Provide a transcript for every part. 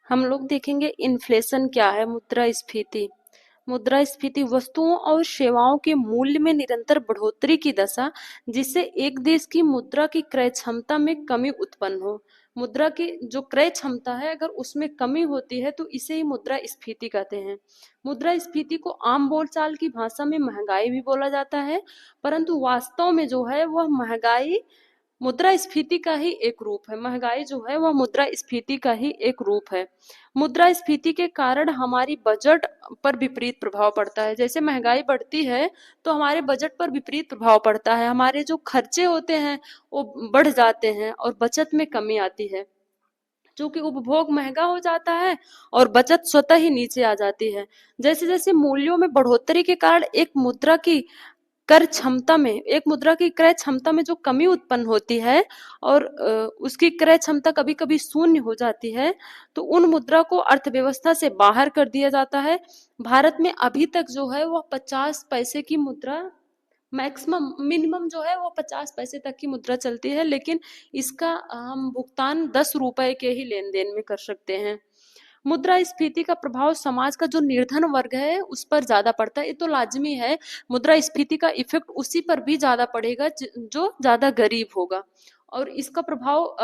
हम लोग देखेंगे इन्फ्लेशन क्या है। मुद्रास्फीति। मुद्रास्फीति वस्तुओं और सेवाओं के मूल्य में निरंतर बढ़ोतरी की दशा, जिससे एक देश की मुद्रा की क्रय क्षमता में कमी उत्पन्न हो। मुद्रा की जो क्रय क्षमता है, अगर उसमें कमी होती है तो इसे ही मुद्रास्फीति कहते हैं। मुद्रास्फीति को आम बोलचाल की भाषा में महंगाई भी बोला जाता है, परंतु वास्तव में जो है वह महंगाई मुद्रास्फीति का ही एक रूप है। महंगाई जो है वह मुद्रास्फीति का ही एक रूप है। मुद्रास्फीति के कारण हमारी बजट पर विपरीत प्रभाव पड़ता है। जैसे महंगाई बढ़ती है तो हमारे बजट पर विपरीत प्रभाव पड़ता है। हमारे जो खर्चे होते हैं वो बढ़ जाते हैं और बचत में कमी आती है। चूंकि उपभोग महंगा हो जाता है और बचत स्वतः ही नीचे आ जाती है। जैसे जैसे मूल्यों में बढ़ोतरी के कारण एक मुद्रा की क्रय क्षमता में जो कमी उत्पन्न होती है और उसकी क्रय क्षमता कभी कभी शून्य हो जाती है, तो उन मुद्रा को अर्थव्यवस्था से बाहर कर दिया जाता है। भारत में अभी तक जो है वह 50 पैसे की मुद्रा, मैक्सिमम मिनिमम जो है वो 50 पैसे तक की मुद्रा चलती है, लेकिन इसका हम भुगतान 10 रुपए के ही लेन देन में कर सकते हैं। मुद्रास्फीति का प्रभाव समाज का जो निर्धन वर्ग है उस पर ज्यादा पड़ता है, ये तो लाजमी है। मुद्रास्फीति का इफेक्ट उसी पर भी ज्यादा पड़ेगा जो ज्यादा गरीब होगा, और इसका प्रभाव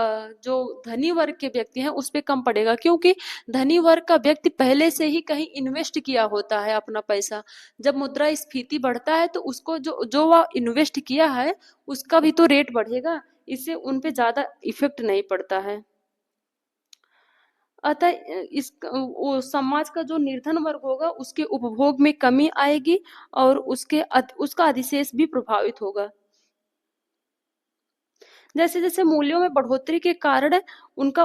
जो धनी वर्ग के व्यक्ति हैं उस पे कम पड़ेगा, क्योंकि धनी वर्ग का व्यक्ति पहले से ही कहीं इन्वेस्ट किया होता है अपना पैसा। जब मुद्रास्फीति बढ़ता है तो उसको जो जो वह इन्वेस्ट किया है उसका भी तो रेट बढ़ेगा, इससे उन पे ज्यादा इफेक्ट नहीं पड़ता है। अतः इस वो समाज का जो निर्धन वर्ग होगा उसके उपभोग में कमी आएगी और उसका अधिशेष भी प्रभावित होगा। जैसे जैसे मूल्यों में बढ़ोतरी के कारण उनका